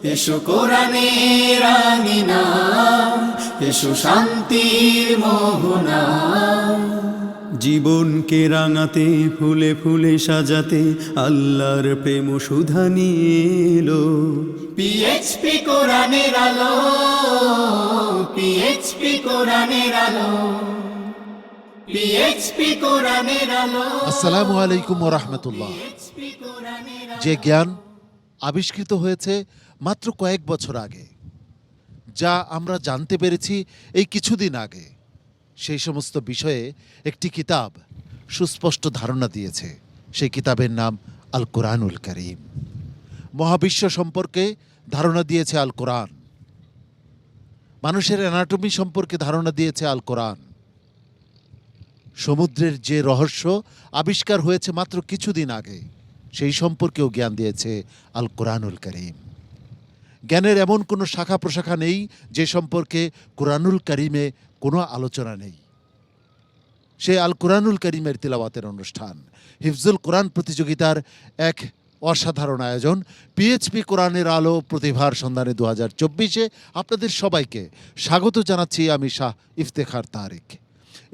এসো কোরআনের আঙিনা, এসো শান্তির মোহনা, জীবনকে রাঙাতে ফুলে ফুলে সাজাতে আল্লাহর প্রেম সুধা নিয়ে এলো পিএইচপি কোরআনের আলো, পিএইচপি কোরআনের আলো, পিএইচপি কোরআনের আলো। আসসালামু আলাইকুম ওয়া রাহমাতুল্লাহ। যে জ্ঞান আবিষ্কৃত হয়েছে মাত্র কয়েক বছর আগে, যা আমরা জানতে পেরেছি এই কিছুদিন আগে, সেই সমস্ত বিষয়ে একটি কিতাব সুস্পষ্ট ধারণা দিয়েছে। সেই কিতাবের নাম আল কোরআনুল কারীম। মহাবিশ্ব সম্পর্কে ধারণা দিয়েছে আল কোরআন, মানুষের অ্যানাটমি সম্পর্কে ধারণা দিয়েছে আল কোরআন, সমুদ্রের যে রহস্য আবিষ্কার হয়েছে মাত্র কিছুদিন আগে সেই সম্পর্কেও জ্ঞান দিয়েছে আল কোরআনুল কারীম। জ্ঞানের এমন কোনো শাখা প্রশাখা নেই যে সম্পর্কে কোরআনুল কারীমে কোনো আলোচনা নেই। সেই আল কোরআনুল কারীমের তিলাওয়াতের অনুষ্ঠান হিফজুল কোরআন প্রতিযোগিতার এক অসাধারণ আয়োজন পিএইচপি কোরআনের আলো প্রতিভার সন্ধানে 2024-এ আপনাদের সবাইকে স্বাগত জানাচ্ছি। আমি শাহ ইফতেখার তারিক।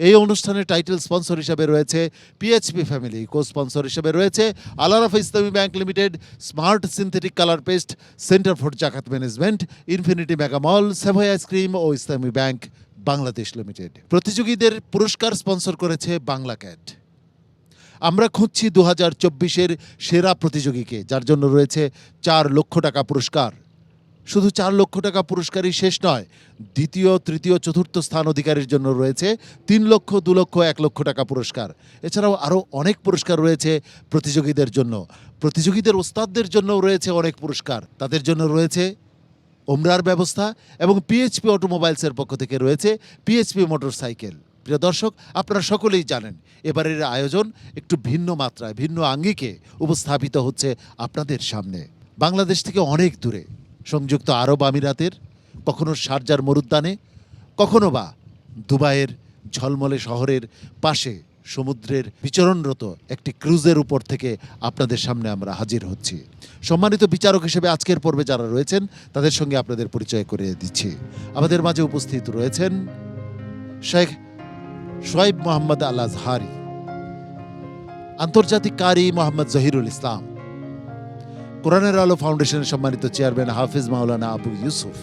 এই অনুষ্ঠানের টাইটেল স্পন্সর হিসেবে রয়েছে পিএইচপি ফ্যামিলি, কো স্পন্সর হিসেবে রয়েছে Al Arafah Islami Bank Limited, Smart Synthetic Colour Paste, Centre for Zakat Management, Infinity Mega Mall, Savoy ice cream ও ইসলামী ব্যাংক বাংলাদেশ লিমিটেড। প্রতিযোগীদের পুরস্কার স্পন্সর করেছে বাংলা ক্যাট। আমরা খুঁজছি 2024-এর সেরা প্রতিযোগীকে, যার জন্য রয়েছে 4 লক্ষ টাকা পুরস্কার। শুধু 4 লক্ষ টাকা পুরস্কারই শেষ নয়, দ্বিতীয়, তৃতীয়, চতুর্থ স্থান অধিকারীর জন্য রয়েছে 3 লক্ষ, 2 লক্ষ, 1 লক্ষ টাকা পুরস্কার। এছাড়াও আরও অনেক পুরস্কার রয়েছে প্রতিযোগীদের জন্য। প্রতিযোগীদের ওস্তাদদের জন্যও রয়েছে অনেক পুরস্কার। তাদের জন্য রয়েছে ওমরার ব্যবস্থা এবং পিএইচপি অটোমোবাইলসের পক্ষ থেকে রয়েছে পিএইচপি মোটরসাইকেল। প্রিয় দর্শক, আপনারা সকলেই জানেন এবারের আয়োজন একটু ভিন্ন মাত্রায়, ভিন্ন আঙ্গিকে উপস্থাপিত হচ্ছে আপনাদের সামনে। বাংলাদেশ থেকে অনেক দূরে সংযুক্ত আরব আমিরাতের, কখনো শারজার মরুদ্যানে, কখনো বা দুবাইয়ের ঝলমলে শহরের পাশে সমুদ্রের বিচরণরত একটি ক্রুজের উপর থেকে আপনাদের সামনে আমরা হাজির হচ্ছি। সম্মানিত বিচারক হিসেবে আজকের পর্বে যারা রয়েছেন তাদের সঙ্গে আপনাদের পরিচয় করিয়ে দিচ্ছি। আমাদের মাঝে উপস্থিত রয়েছেন শেখ শোয়েব মোহাম্মদ আল আজহারি, আন্তর্জাতিক কারি মোহাম্মদ জহিরুল ইসলাম, কোরআনের আলো ফাউন্ডেশনের সম্মানিত চেয়ারম্যান হাফিজ মাওলানা আবু ইউসুফ।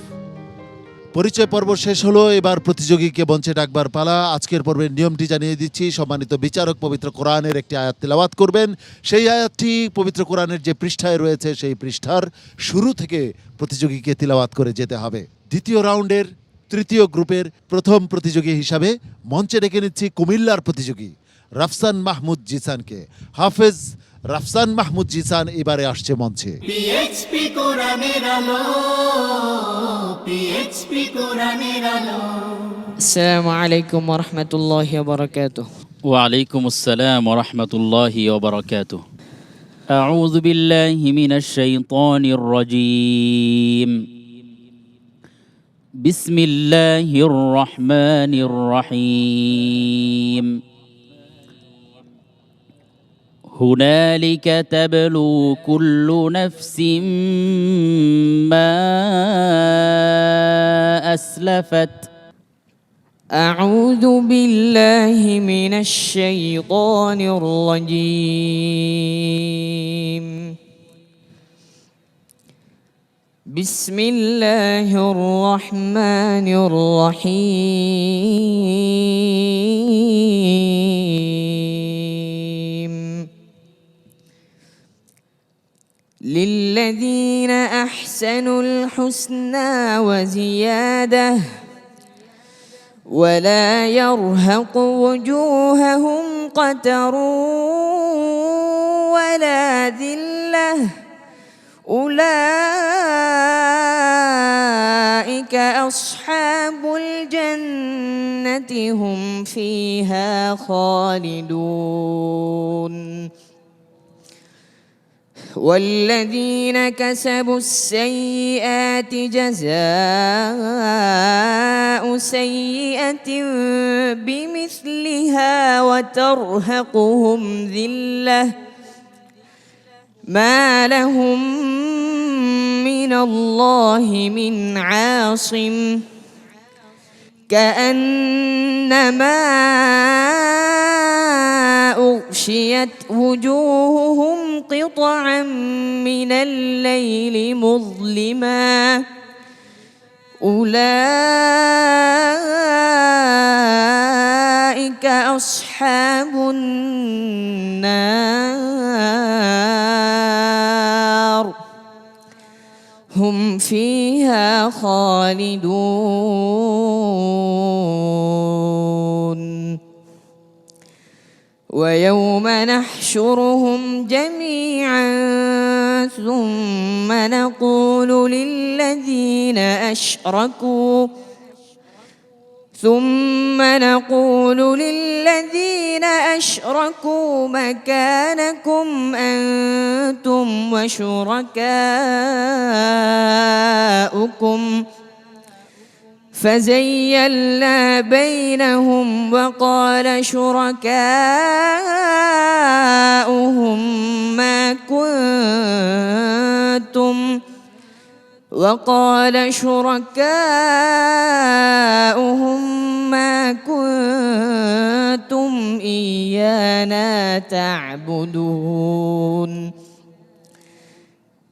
পরিচয় পর্ব শেষ হলো, এবার প্রতিযোগীকে মঞ্চে ডাকবার পালা। আজকের পর্বের নিয়মটি জানিয়ে দিচ্ছি। সম্মানিত বিচারক পবিত্র কোরআনের একটি আয়াত তিলাওয়াত করবেন। সেই আয়াতটি পবিত্র কোরআনের যে পৃষ্ঠায় রয়েছে সেই পৃষ্ঠার শুরু থেকে প্রতিযোগীকে তিলাওয়াত করে যেতে হবে। দ্বিতীয় রাউন্ডের তৃতীয় গ্রুপের প্রথম প্রতিযোগী হিসাবে মঞ্চে ডেকে নিচ্ছি কুমিল্লার প্রতিযোগী রাফসান মাহমুদ জিসানকে। হাফেজ রাফসান মাহমুদ জিসান এবারে আসছে মঞ্চে। পিএইচপি কোরআনের আলো, পিএইচপি কোরআনের আলো। আসসালামু আলাইকুম ওয়া রাহমাতুল্লাহি ওয়া বারাকাতুহু। ওয়া আলাইকুম আসসালাম ওয়া রাহমাতুল্লাহি ওয়া বারাকাতুহু। আউযু বিল্লাহি মিনাশ শাইতানির রাজীম। বিসমিল্লাহির রহমানির রহিম। هنالك تبلو كل نفس ما أسلفت. أعوذ بالله من الشيطان الرجيم. بسم الله الرحمن الرحيم. للذين أحسنوا الحسنى وزيادة ولا يرهق وجوههم قتر ولا ذلة أولئك أصحاب الجنة هم فيها خالدون. والذين كسبوا السيئات جزاء سيئة بمثلها وترهقهم ذلة ما لهم من الله من عاصم كأنما أغشيت وجوههم قطعا من الليل مظلما أولئك أصحاب النار هم فيها خالدون ويوم نحشرهم جميعا ثم نقول للذين أشركوا مكانكم أنتم وشركاؤكم فزيلنا بينهم وقال شركاؤهم ما كنتم إيانا تعبدون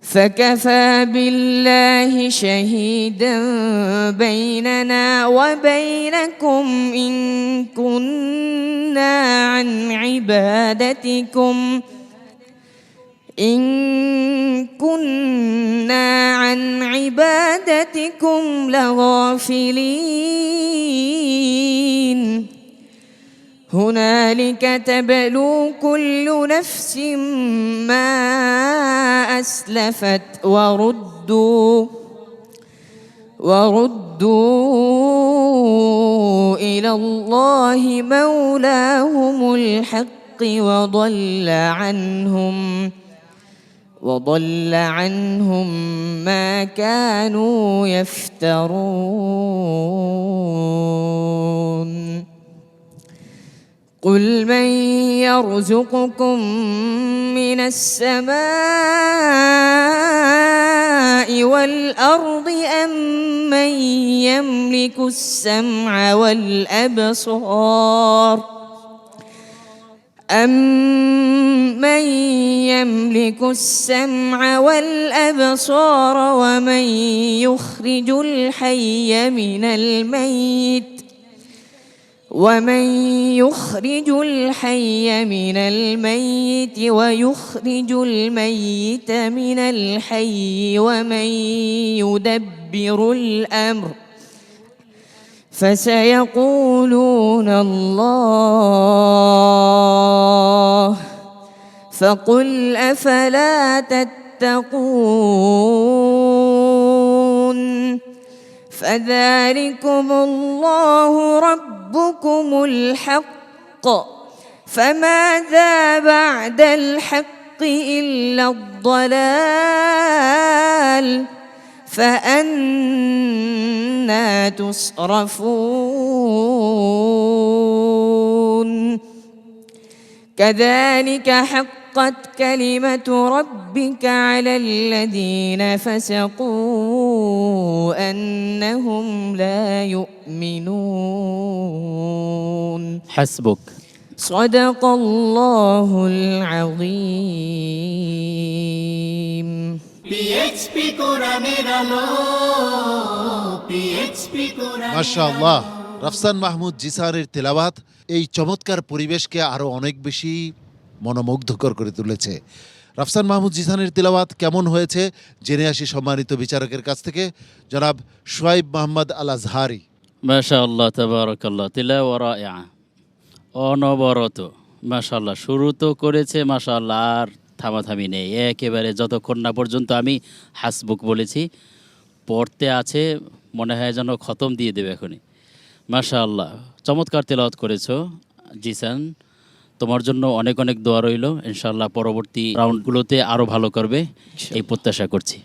فكفى بالله شهيدا بيننا وبينكم إن كنا عن عبادتكم لغافلين هنالك تبلو كل نفس ما أسلفت وردوا إلى الله مولاهم الحق وضل عنهم ما كانوا يفترون قل من يرزقكم من السماء والأرض أم من يملك السمع والأبصار ومن يخرج الحي من الميت ويخرج الميت من الحي ومن يدبر الأمر فسيقولون الله فقل أفلا تتقون فذلكم الله ربكم الحق فماذا بعد الحق إلا الضلال فأنى تصرفون كذلك حقت كلمة ربك على الذين فسقوا أنهم لا يؤمنون حسبك صدق الله العظيم PHP কোরআনের আলো PHP কোরআনের মাশাআল্লাহ রাফসান মাহমুদ জিসানের তেলাওয়াত এই চমৎকার পরিবেশকে আরও অনেক বেশি মনোমুগ্ধকর করে তুলেছে। রাফসান মাহমুদ জিসানের তেলাওয়াত কেমন হয়েছে জেনে আসি সম্মানিত বিচারকের কাছ থেকে। জনাব শুয়াইব মোহাম্মদ আল আজহারি। মাশাআল্লাহ তাবারাকাল্লাহ তিলাওয়া রাইআ অনবরত মাশাআল্লাহ শুরু তো করেছে মাশাআল্লাহ আর থামাথামি নেই একেবারে যতক্ষণ না পর্যন্ত আমি হাসবুক বলেছি পড়তে আছে মনে হয় যেন খতম দিয়ে দেবে এখনই। মাশাআল্লাহ চমৎকার তেলাওয়াত করেছো জিসান, তোমার জন্য অনেক অনেক দোয়া রইল, ইনশাআল্লাহ পরবর্তী রাউন্ডগুলোতে আরও ভালো করবে এই প্রত্যাশা করছি।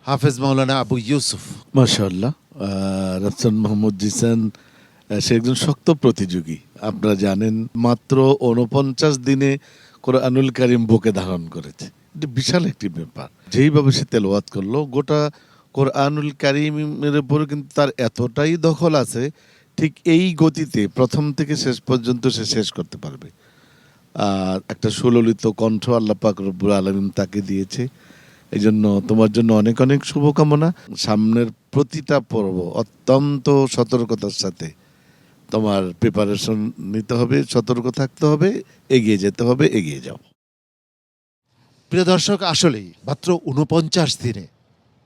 হাফেজ মাওলানা আবু ইউসুফ। মাশাআল্লাহ রাফসান মাহমুদ জিসান সে একজন শক্ত প্রতিযোগী। আপনারা জানেন মাত্র 49 দিনে কোরআনুল কারীম বুকে ধারণ করেছে। এটা বিশাল একটি ব্যাপার। যেইভাবে সে তেলাওয়াত করলো, গোটা কোরআনুল কারীমের উপরে কিন্তু তার এতটাই দখল আছে, ঠিক এই গতিতে প্রথম থেকে শেষ পর্যন্ত সে শেষ করতে পারবে। আর একটা সুললিত কণ্ঠ আল্লাহ পাক রব্বুল আলামিন তাকে দিয়েছে। এই জন্য তোমার জন্য অনেক অনেক শুভকামনা। সামনের প্রতিটা পর্ব অত্যন্ত সতর্কতার সাথে তোমার প্রিপারেশন নিতে হবে, সতর্ক থাকতে হবে, এগিয়ে যেতে হবে, এগিয়ে যাও। প্রিয় দর্শক, আসলেই মাত্র ৪৯ দিনে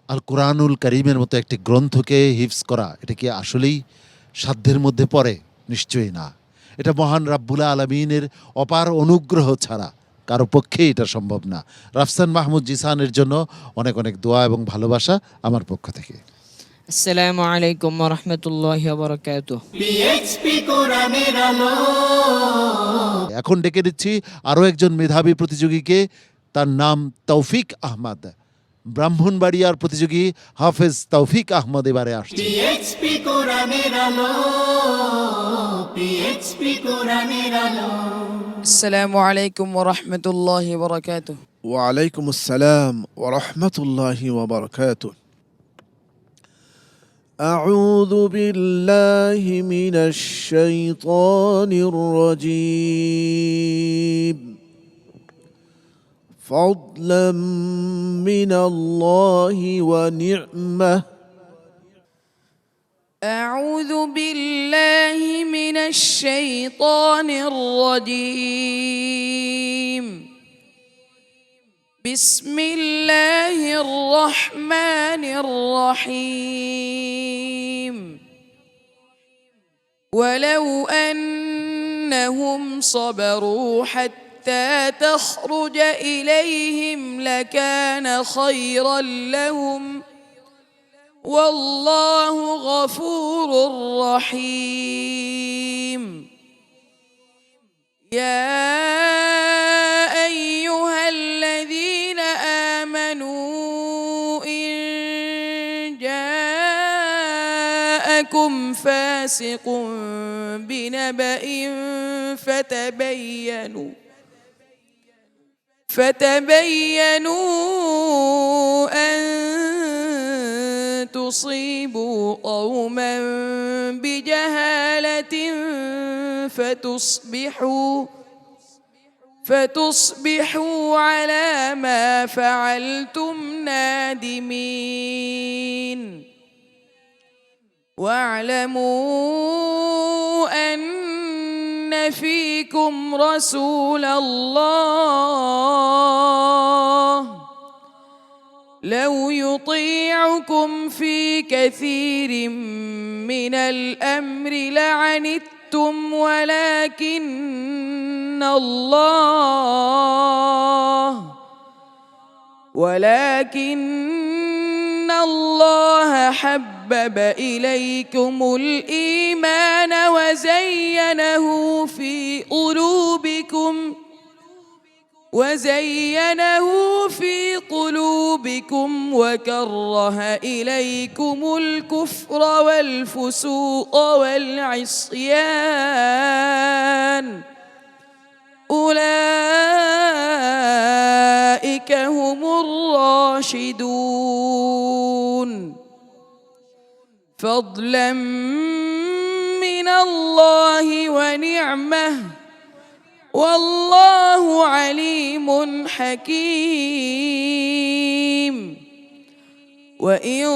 আল কোরআনুল কারীমের মতো একটি গ্রন্থকে হিফজ করা, এটা কি আসলেই সাধ্যের মধ্যে পড়ে? নিশ্চয়ই না। এটা মহান রাব্বুল আলামিনের অপার অনুগ্রহ ছাড়া কারো পক্ষেই এটা সম্ভব না। রাফসান মাহমুদ জিসানের জন্য অনেক অনেক দোয়া এবং ভালোবাসা আমার পক্ষ থেকে। আসসালামু আলাইকুম রহমতুল্লাহ বরকাতুহ। পিএইচপি কোরআনের আলো। এখন ডেকে দিচ্ছি আরও একজন মেধাবী প্রতিযোগীকে। তার নাম তৌফিক আহমদ। ব্রাহ্মণবাড়িয়ার প্রতিযোগী হাফেজ তৌফিক আহমদ এবারে আসছে। পিএইচপি কোরআনের আলো। পিএইচপি কোরআনের আলো। আসসালামু আলাইকুম ওরহমতুল্লাহ বরকাতুহ। وعليكم السلام ورحمة الله وبركاته. أعوذ بالله من الشيطان الرجيم. فضلا من الله ونعمة. أعوذ بالله من الشيطان الرجيم. بسم الله الرحمن الرحيم. ولو أنهم صبروا حتى تخرج إليهم لكان خيرا لهم والله غفور رحيم. يا أيها الذين آمنوا إن جاءكم فاسق بنبأ فتبينوا أن تصيبوا قوما بجهالة فتصبحوا على ما فعلتم نادمين. واعلموا أن فيكم رسول الله لو يطيعكم في كثير من الأمر لعنتم ولكن الله حبب إليكم الإيمان وزينه في قلوبكم وكره إليكم الكفر والفسوق والعصيان أولئك هم الراشدون. فضلا من الله ونعمة والله عليم حكيم. وإن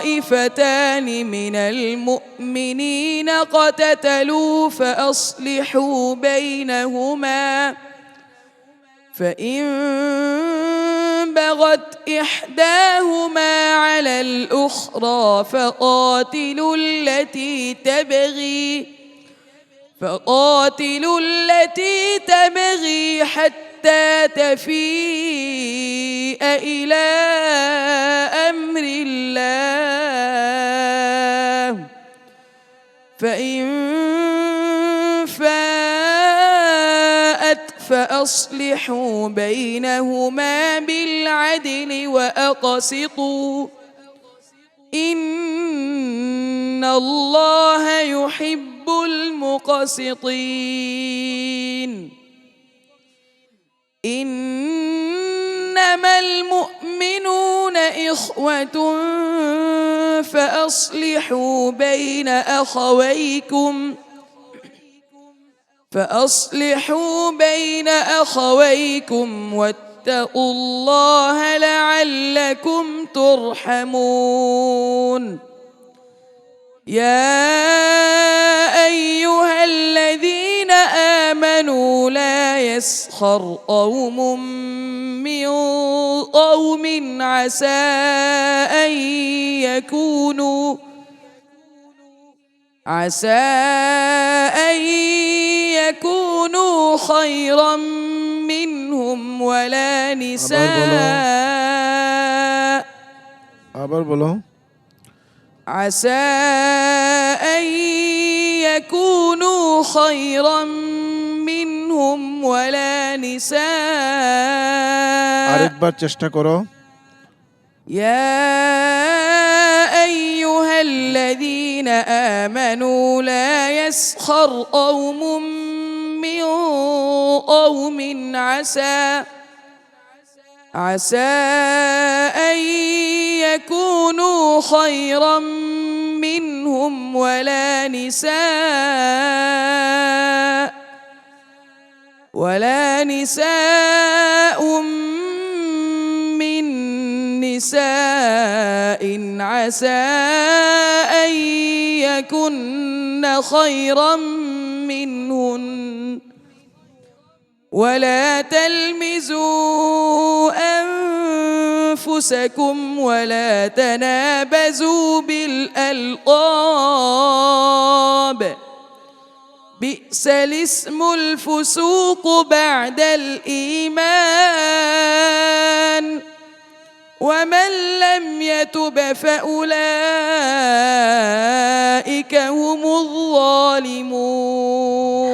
طائفتان من المؤمنين اقتتلوا فأصلحوا بينهما فإن بغت إحداهما على الأخرى فقاتلوا التي تبغي حتى تفيء إلى أمر الله فإن فاءت فأصلحوا بينهما بالعدل وأقسطوا إن إن الله يحب المقسطين إنما المؤمنون إخوة فأصلحوا بين أخويكم واتقوا الله لعلكم ترحمون يا أيها الذين آمنوا لا يسخر قوم من قوم عسى أن يكونوا خيرا منهم ولا نساء আবার বলো عسى أن يكونوا خيرا منهم ولا نساء আরেকবার চেষ্টা করো يا أيها الذين آمنوا لا يسخر قوم من قوم عسى أن يكونوا خيرا منهم ولا نساء من نساء عسى أن يكن خيرا منهن ولا تلمزوا أنفسكم ولا تنابزوا بالألقاب بئس الاسم الفسوق بعد الإيمان ومن لم يتب فأولئك هم الظالمون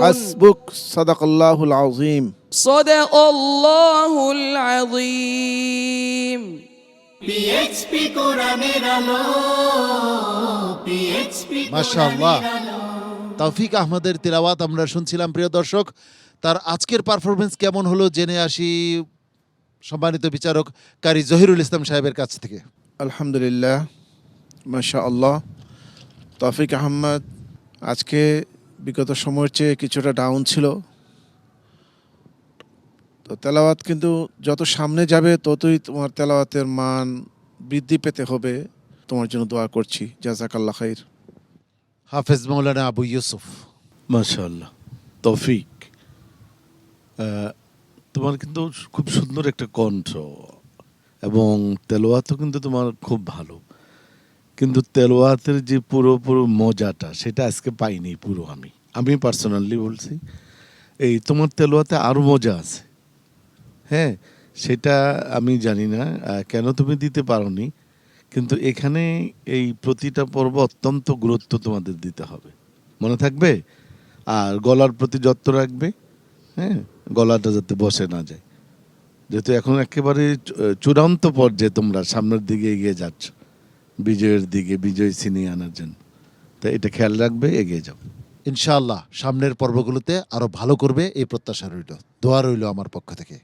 হাসবুক সাদাকাল্লাহুল আযীম صدق الله العظيم পিএইচপি কোরআনের আলো পিএইচপি মাশাআল্লাহ। তৌফিক আহমদের তিলাওয়াত আমরা শুনছিলাম প্রিয় দর্শক। তার আজকের পারফরমেন্স কেমন হলো জেনে আসি সম্মানিত বিচারক কারি জহিরুল ইসলাম সাহেবের কাছ থেকে। আলহামদুলিল্লাহ মাশাআল্লাহ তৌফিক আহমদ আজকে বিগত সময়ের চেয়ে কিছুটা ডাউন ছিল, তো তেলাওয়াত কিন্তু যত সামনে যাবে ততই তোমার তেলাওয়াতের মান বৃদ্ধি পেতে হবে। তোমার জন্য দোয়া করছি, জাযাকাল্লাহ খাইর। হাফেজ মৌলানা আবু ইউসুফ। মাশাআল্লাহ তৌফিক, তোমার কিন্তু খুব সুন্দর একটা কণ্ঠ এবং তেলাওয়াতও কিন্তু তোমার খুব ভালো, কিন্তু তেলাওয়াতের যে পুরো মজাটা সেটা আজকে পাইনি পুরো। আমি পার্সোনালি বলছি, এই তোমার তেলাওয়াতে আরও মজা আছে। হ্যাঁ, সেটা আমি জানি না কেন তুমি দিতে পারোনি, কিন্তু এখানে এই প্রতিটা পর্ব অত্যন্ত গুরুত্ব তোমাদের দিতে হবে, মনে থাকবে। আর গলার প্রতি যত্ন রাখবে, হ্যাঁ, গলাটা যাতে বসে না যায়, যেহেতু এখন একেবারে চূড়ান্ত পর্যায়ে তোমরা সামনের দিকে এগিয়ে যাচ্ছ বিজয়ের দিকে, বিজয় ছিনিয়ে আনার জন্য। তাই এটা খেয়াল রাখবে, এগিয়ে যাও ইনশাআল্লাহ। সামনের পর্বগুলোতে আরো ভালো করবে এই প্রত্যাশা রইল, দোয়া রইল আমার পক্ষ থেকে।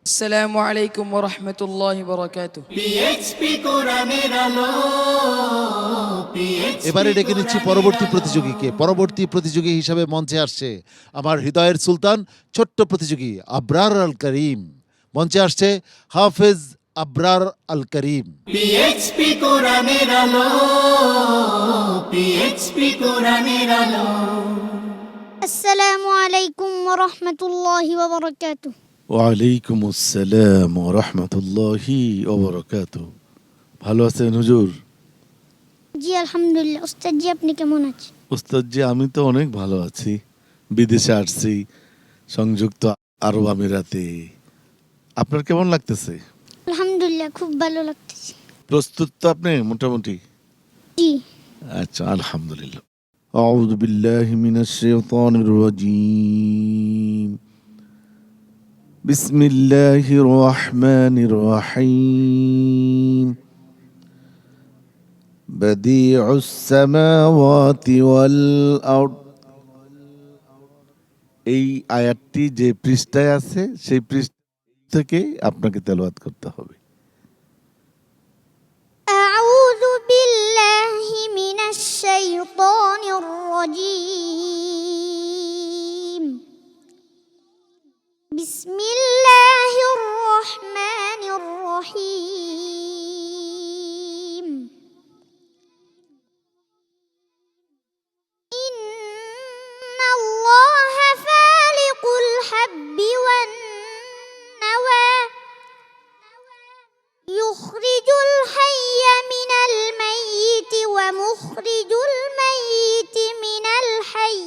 আসসালামু আলাইকুম ওয়া রাহমাতুল্লাহি ওয়া বারাকাতুহু পিএইচপি কোরআনের আলো পিএইচপি এবারে ডেকে নিচ্ছি পরবর্তী প্রতিযোগীকে। পরবর্তী প্রতিযোগী হিসাবে মঞ্চে আসছে আমার হৃদয়ের সুলতান, ছোট্ট প্রতিযোগী আবরার আল করিম। মঞ্চে আসছে হাফেজ আবরার আল করিম। পিএইচপি কোরআনের আলো পিএইচপি কোরআনের আলো। আসসালামু আলাইকুম ওয়া রাহমাতুল্লাহি ওয়া বারাকাতুহু। ওয়ালাইকুম আসসালাম ওয়া রাহমাতুল্লাহি ওয়া বারাকাতুহু। ভালো আছেন হুজুর? জি আলহামদুলিল্লাহ। উস্তাদ জি আপনি কেমন আছেন? উস্তাদ জি আমি তো অনেক ভালো আছি, বিদেশে আসছি সংযুক্ত আরব আমিরাতে। আপনার কেমন লাগতেছে? আলহামদুলিল্লাহ খুব ভালো লাগতেছে। প্রস্তুত তো আপনি মোটামুটি? জি। আচ্ছা আলহামদুলিল্লাহ। আউযু বিল্লাহি মিনাশ শাইতানির রাজীম। বিসমিল্লাহির রহমানির রহিম। বাদিউস সামাওয়াতি ওয়াল আরদ। এই আয়াতটি যে পৃষ্ঠায় আছে সেই পৃষ্ঠা থেকে আপনাকে তেলাওয়াত করতে হবে। أعوذ بالله من الشيطان الرجيم بسم الله الرحمن الرحيم إن الله فالق الحب والنوى يخرج الحي من الميت ومخرج الميت من الحي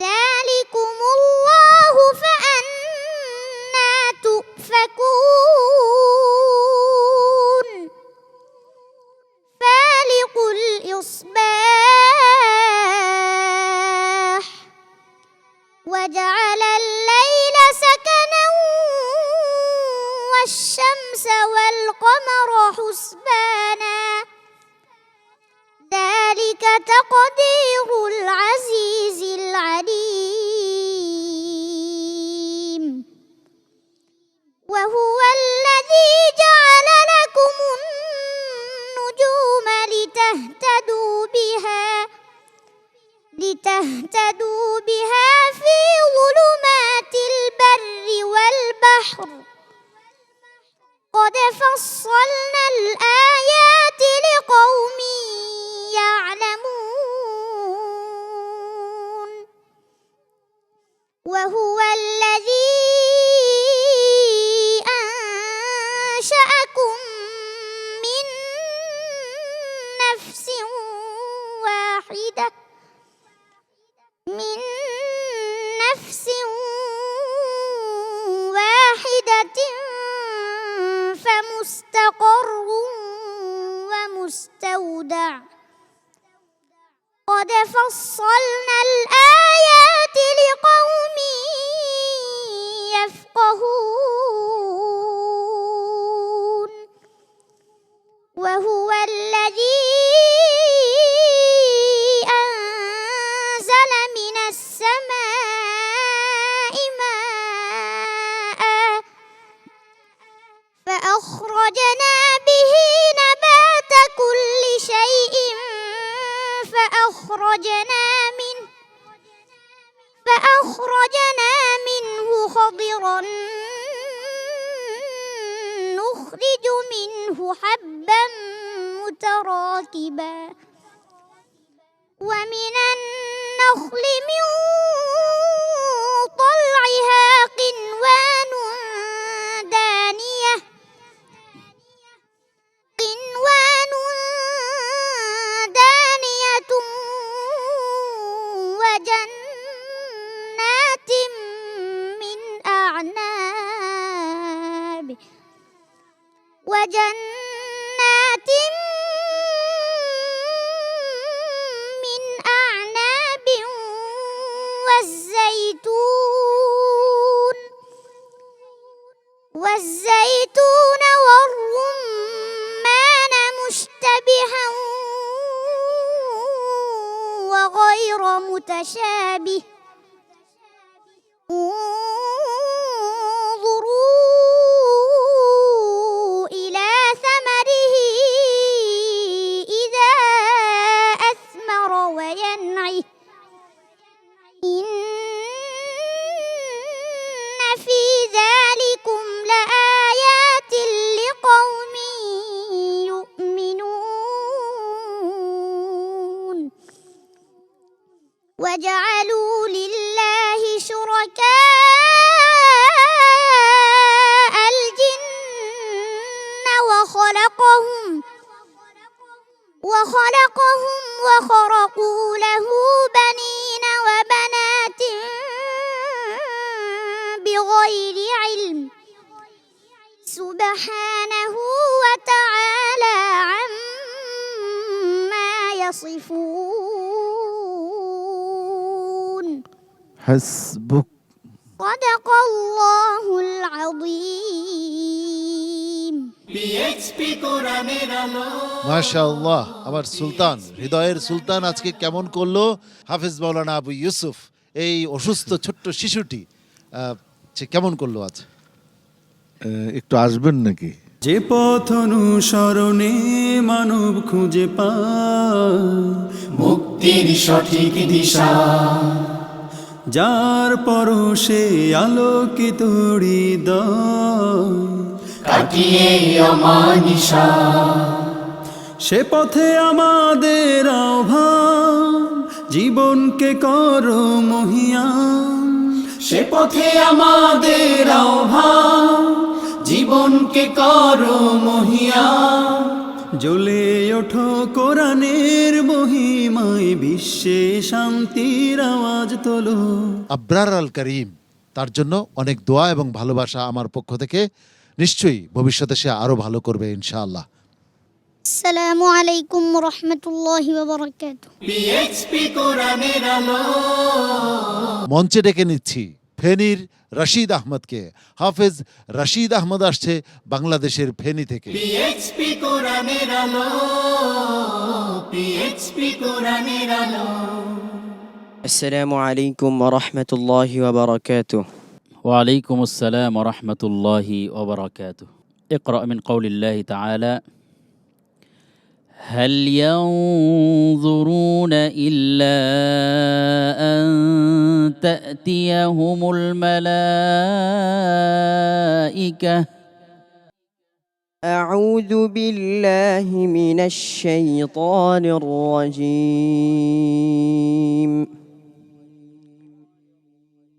ذلكم الله فأنى تؤفكون فالق الإصباح وجعل الليل سكنا والشمس والقمر حسبانا ذلك تقدير العزيز العليم وهو الذي جعل لكم النجوم لتهتدوا بها في ظلمات البر والبحر قد فصلنا الآيات لقوم يعلمون وهو الذي أنشأكم من نفس واحدة فمستقر ومستودع قد فصلنا الآيات لقوم يفقهون وهو الذي أنزل من السماء ماء فأخرجنا به نبات كل شيء فأخرجنا منه خضرا نخرج منه حبا متراكبا ومن النخل من طلعها قنوان دانية وجنات من أعناب والزيتون والرمان مشتبها وغير متشابه انظروا إلى ثمره إذا أثمر وينعه إن في ذلكم لآيات لقوم يؤمنون وجعلوا لله شركاء الجن وخلقهم وخرقوا له بنين وبنات بغير علم سبحانه وتعالى عما يصفون حسبك صدق الله العظيم PH পিএইচপি কোরআনের আলো মাশাআল্লাহ, আমার সুলতান, হৃদয়ের সুলতান আজকে কেমন করলো হাফেজ মাওলানা আবু ইউসুফ, এই অসুস্থ ছোট্ট শিশুটি সে কেমন করলো আজ? একটু আসবেন নাকি? যে পথ অনুসরণে মানব খুঁজে পায় মুক্তির সঠিক দিশা, যার পরশে আলোকিত হৃদয়, কাটিয়ে অমানিশা, সে পথে আমাদের আহ্বান, জীবনকে করো মহিয়ান। সে পথে আমাদের আহ্বান, জীবনকে করো মহিয়ান। জ্বলে ওঠো কোরআনের মহিমায়, বিশ্বে শান্তির আওয়াজ তোলো। আব্রার আল করিম, তার জন্য অনেক দোয়া এবং ভালোবাসা আমার পক্ষ থেকে। নিশ্চয়ই ভবিষ্যতে সে আরো ভালো করবে ইনশাআল্লাহ। আসসালামু আলাইকুম রহমতুল্লাহি ওয়া বারাকাতুহু। পিএইচপি কোরআনের আলো মঞ্চে ডেকে নিচ্ছি ফেনীর রশিদ আহমদকে। হাফেজ রশিদ আহমদ আসছে বাংলাদেশের ফেনী থেকে। পিএইচপি কোরআনের আলো, পিএইচপি কোরআনের আলো। আসসালামু আলাইকুম রহমতুল্লাহি ওয়া বারাকাতুহু। وعليكم السلام ورحمة الله وبركاته. اقرأ من قول الله تعالى: هل ينظرون إلا أن تأتيهم الملائكة أعوذ بالله من الشيطان الرجيم.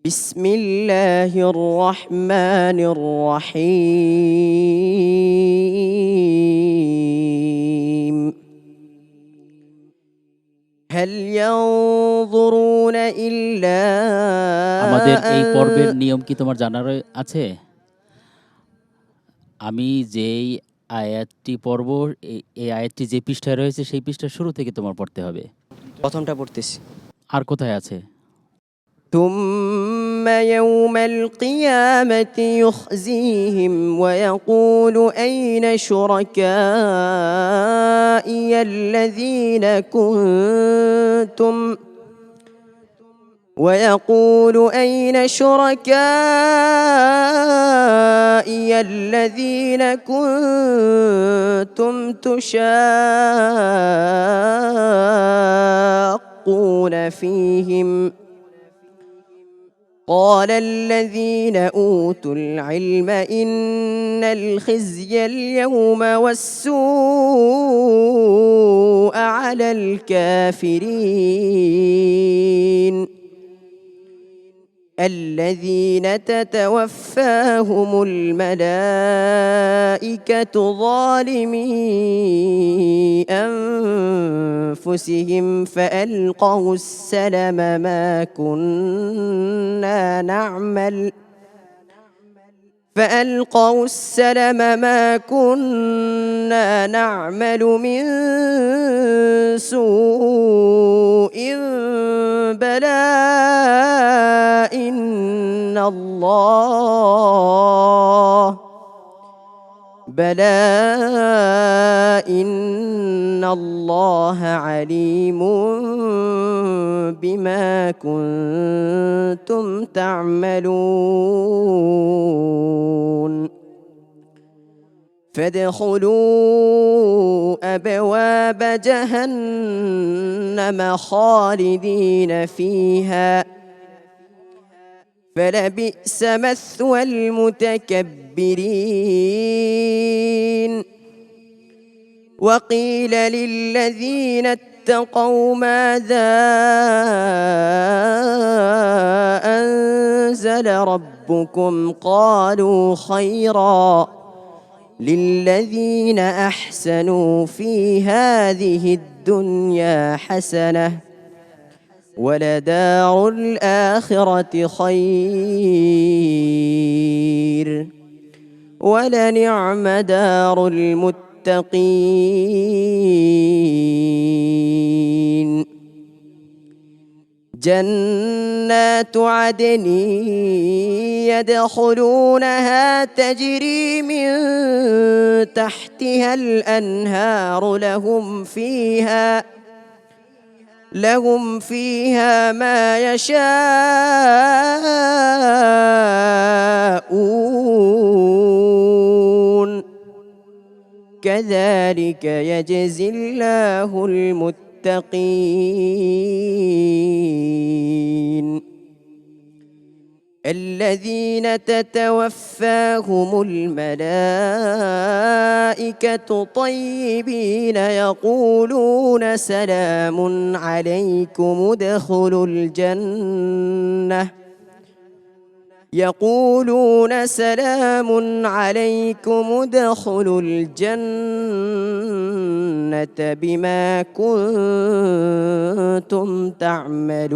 بسم الله الرحمن الرحيم. هل ينظرون إلا আমাদের এই পর্বের নিয়ম কি তোমার জানার আছে? আমি যেই আয়াতটি পড়ব, এই আয়াতটি যে পৃষ্ঠায় রয়েছে সেই পৃষ্ঠার শুরু থেকে তোমার পড়তে হবে। প্রথমটা পড়তেছি। আর কোথায় আছে? ثم يوم القيامة يخزيهم ويقول أين شركائي الذين كنتم تشاقون فيهم. قال الذين أوتوا العلم إن الخزي اليوم والسوء على الكافرين الذين تتوفاهم الملائكة ظالمي أنفسهم فألقوا السلم ما كنا نعمل من سوء بلى إن الله عليم بما كنتم تعملون. فادخلوا أبواب جهنم خالدين فيها فلبئس مثوى المتكبرين. وقيل للذين اتقوا ماذا أنزل ربكم قالوا خيرا للذين أحسنوا في هذه الدنيا حسنة ولدار الآخرة خير ولنعم دار المتقين. جنات عدن يدخلونها تجري من تحتها الأنهار لهم فيها ما يشاءون كذلك يجزي الله المتقين الذين تتوفاهم الملائكة طيبين يقولون سلام عليكم ادخلوا الجنة بما كنتم تعملون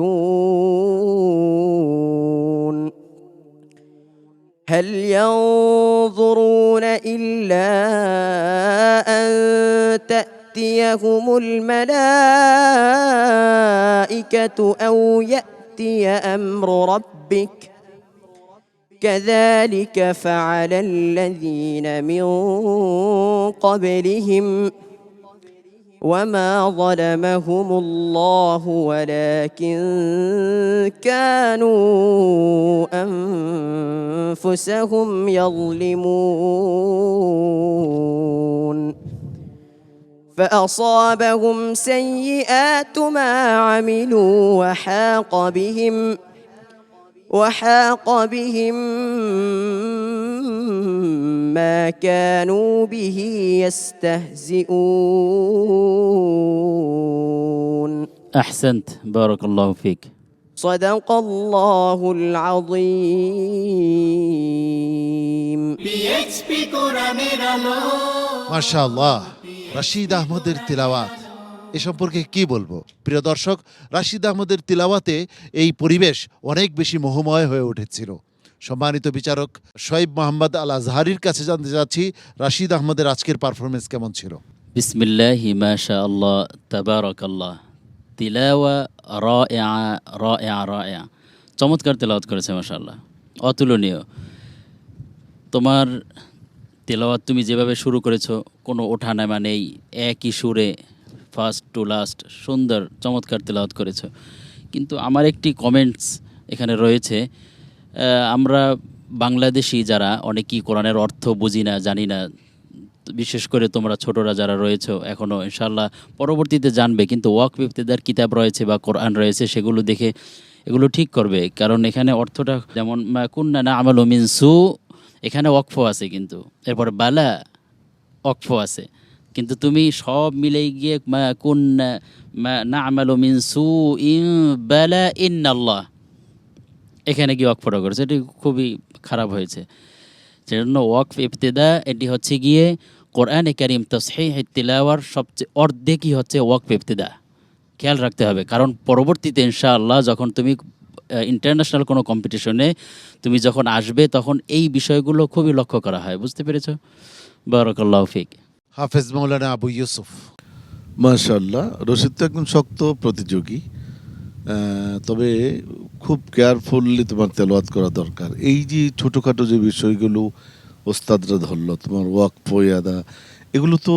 هل ينظرون إلا أن تأتيهم الملائكة أو يأتي أمر ربك كذلك فعل الذين من قبلهم وما ظلمهم الله ولكن كانوا أنفسهم يظلمون فأصابهم سيئات ما عملوا وحاق بهم ما كانوا به يستهزئون أحسنت بارك الله فيك صدق الله العظيم PHP কোরআনের আলো মাশাআল্লাহ, রাশিদ আহমদের তিলাওয়াত এ সম্পর্কে কি বলবো? প্রিয় দর্শক, রাশিদ আহমদের তিলাওয়াতে এই পরিবেশ অনেক বেশি মোহময় হয়ে উঠেছিল। সম্মানিত বিচারক শোয়েব মোহাম্মদ আল আজহারির কাছে জানতে চাচ্ছি রাশিদ আহমদের আজকের পারফরমেন্স কেমন ছিল? বিসমিল্লাহি মাশাআল্লাহ তাবারাকাল্লাহ, তিলাওয়া রাইআ রাইআ রাইআ, চমৎকার তেলাওয়াত করেছে মাশাআল্লাহ, অতুলনীয়। তোমার তেলাওয়াত তুমি যেভাবে শুরু করেছো, কোনো ওঠানামা নেই, একই সুরে ফার্স্ট টু লাস্ট সুন্দর চমৎকার তেলাওয়াত করেছো। কিন্তু আমার একটি কমেন্টস এখানে রয়েছে, আমরা বাংলাদেশি যারা অনেকেই কোরআনের অর্থ বুঝি না, জানি না, বিশেষ করে তোমরা ছোটরা যারা রয়েছো এখনও ইনশাআল্লাহ পরবর্তীতে জানবে, কিন্তু ওয়াকফ ইফতেদার কিতাব রয়েছে বা কোরআন রয়েছে, সেগুলো দেখে এগুলো ঠিক করবে। কারণ এখানে অর্থটা যেমন কুন্না না'মালু মিন সু, এখানে ওয়াকফ আছে, কিন্তু এরপর বালা ওয়াকফ আছে, কিন্তু তুমি সব মিলেই গিয়ে কুন্না না'মালু মিন সু ইন বালা ইন্নাল্লাহ, এখানে গিয়ে ওয়াকফটা করেছে, এটি খুবই খারাপ হয়েছে। সেজন্য ওয়াকফ ইবতিদা এটি হচ্ছে গিয়ে কোরআনে কারীম তাসহিহ তিলাওয়ার সবচেয়ে অর্ধেকই হচ্ছে ওয়াকফ ইবতিদা, খেয়াল রাখতে হবে। কারণ পরবর্তীতে ইনশাআল্লাহ যখন তুমি ইন্টারন্যাশনাল কোনো কম্পিটিশনে তুমি যখন আসবে, তখন এই বিষয়গুলো খুবই লক্ষ্য করা হয়। বুঝতে পেরেছো? বারাকাল্লাহু ফিক। হাফেজ মাওলানা আবু ইউসুফ। মাশাআল্লাহ, রশিদ তো একজন শক্ত প্রতিযোগী, তবে খুব কেয়ারফুললি তোমার তেলাওয়াত করা দরকার। এই যে ছোটোখাটো যে বিষয়গুলো ওস্তাদরা ধরলো, তোমার ওয়াকফ ইয়াদা, এগুলো তো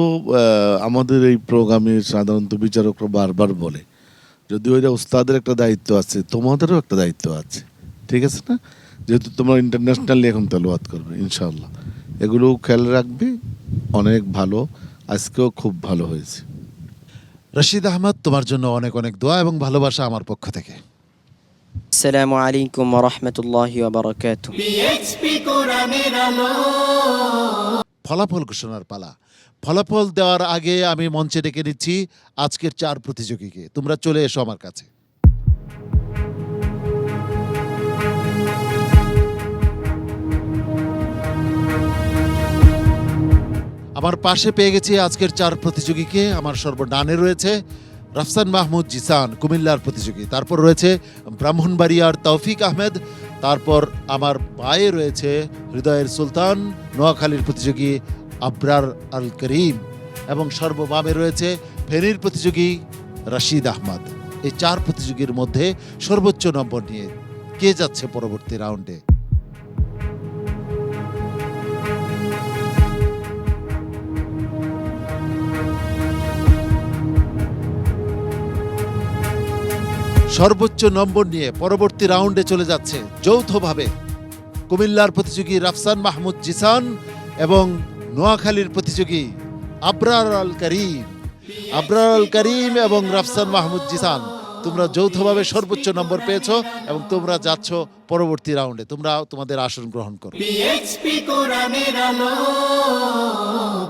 আমাদের এই প্রোগ্রামে সাধারণত বিচারকরা বারবার বলে, যদিও এটা ওস্তাদের একটা দায়িত্ব আছে, তোমাদেরও একটা দায়িত্ব আছে, ঠিক আছে না? যেহেতু তোমরা ইন্টারন্যাশনালি এখন তেলাওয়াত করবে ইনশাআল্লাহ, এগুলো খেয়াল রাখবে। অনেক ভালো, আজকেও খুব ভালো হয়েছে। রাশিদ আহমদ, তোমার জন্য অনেক অনেক দোয়া এবং ভালোবাসা আমার পক্ষ থেকে। আসসালামু আলাইকুম ওয়া রাহমাতুল্লাহি ওয়া বারাকাতুহু। PHP কোরআনের আলো ফলাফল ঘোষণার পালা। ফলাফল দেওয়ার আগে আমি মঞ্চে ডেকে নিচ্ছি আজকের 4 প্রতিযোগীকে। তোমরা চলে এসো আমার কাছে। আমার পাশে পেয়ে গেছি আজকের 4 প্রতিযোগীকে। আমার সর্বডানে রয়েছে রাফসান মাহমুদ জিসান, কুমিল্লার প্রতিযোগী। তারপর রয়েছে ব্রাহ্মণবাড়িয়ার তৌফিক আহমেদ। তারপর আমার বায়ে রয়েছে হৃদয়ের সুলতান, নোয়াখালীর প্রতিযোগী আবরার আল করিম, এবং সর্ববামে রয়েছে ফেনীর প্রতিযোগী রাশিদ আহমদ। এই 4 প্রতিযোগীর মধ্যে সর্বোচ্চ নম্বর নিয়ে কে যাচ্ছে পরবর্তী রাউন্ডে? সর্বোচ্চ নম্বর নিয়ে পরবর্তী রাউন্ডে চলে যাচ্ছে যৌথভাবে কুমিল্লার প্রতিযোগী রাফসান মাহমুদ জিসান এবং নোয়াখালীর প্রতিযোগী আবরার আল করিম। আবরার আল করিম এবং রাফসান মাহমুদ জিসান, তোমরা যৌথভাবে সর্বোচ্চ নম্বর পেয়েছো এবং তোমরা যাচ্ছ পরবর্তী রাউন্ডে। তোমরা তোমাদের আসন গ্রহণ করো। পিএইচপি কোরআনের আলো,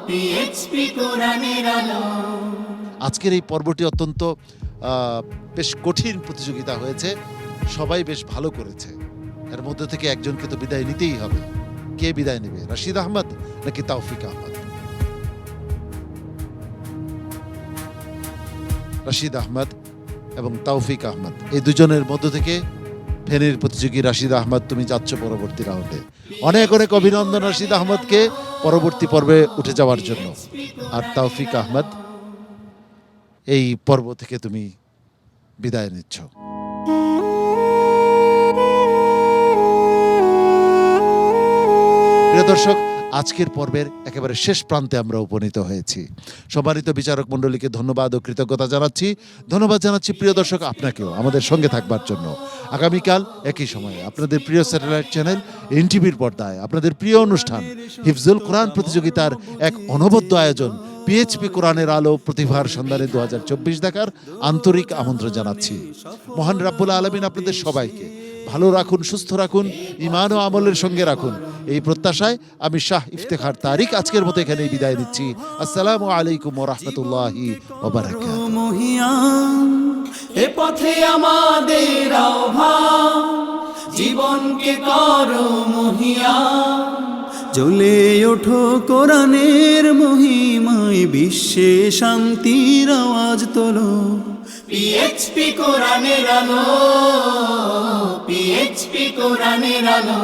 পিএইচপি কোরআনের আলো। আজকের এই পর্বটি অত্যন্ত বেশ কঠিন প্রতিযোগিতা হয়েছে, সবাই বেশ ভালো করেছে। এর মধ্যে থেকে একজনকে তো বিদায় নিতেই হবে। কে বিদায় নেবে, রাশিদ আহমদ নাকি তাওফিক আহমদ? রাশিদ আহমদ এবং তাওফিক আহমদ, এই দুজনের মধ্য থেকে ফেনীর প্রতিযোগী রাশিদ আহমদ, তুমি যাচ্ছ পরবর্তী রাউন্ডে। অনেক অনেক অভিনন্দন রাশিদ আহমদকে পরবর্তী পর্বে উঠে যাওয়ার জন্য। আর তাওফিক আহমদ, এই পর্ব থেকে তুমি বিদায় নিচ্ছ। প্রিয় দর্শক, আজকের পর্বের একেবারে শেষ প্রান্তে আমরা উপনীত হয়েছি। সম্মানিত বিচারক মণ্ডলীকে ধন্যবাদ ও কৃতজ্ঞতা জানাচ্ছি। ধন্যবাদ জানাচ্ছি প্রিয় দর্শক আপনাকেও আমাদের সঙ্গে থাকবার জন্য। আগামীকাল একই সময়ে আপনাদের প্রিয় স্যাটেলাইট চ্যানেল এনটিভির পর্দায় আপনাদের প্রিয় অনুষ্ঠান হিফজুল কোরআন প্রতিযোগিতার এক অনবদ্য আয়োজন পিএইচপি কোরআনের আলো প্রতিভার সন্ধানে 2024 দেখার আন্তরিক আমন্ত্রণ জানাচ্ছি। মহান রাব্বুল আলামিন আপনাদের সবাইকে ভালো রাখুন, সুস্থ রাখুন, ঈমান ও আমলের সঙ্গে রাখুন, এই প্রত্যাশায় আমি শাহ ইফতেখার তারিক আজকের মতো এখানেই বিদায় নিচ্ছি। আসসালামু আলাইকুম ওয়া রাহমাতুল্লাহি ওয়া বারাকাতুহু। মহিয়ান এ পথে আমাদের আহ্বান, জীবনকে করো মহিয়ান। জ্বলে ওঠো কোরআনের মহিমায়, বিশ্বে শান্তির আওয়াজ তোলো। পিএইচপি কোরআনের আলো, পিএইচপি কোরআনের আলো।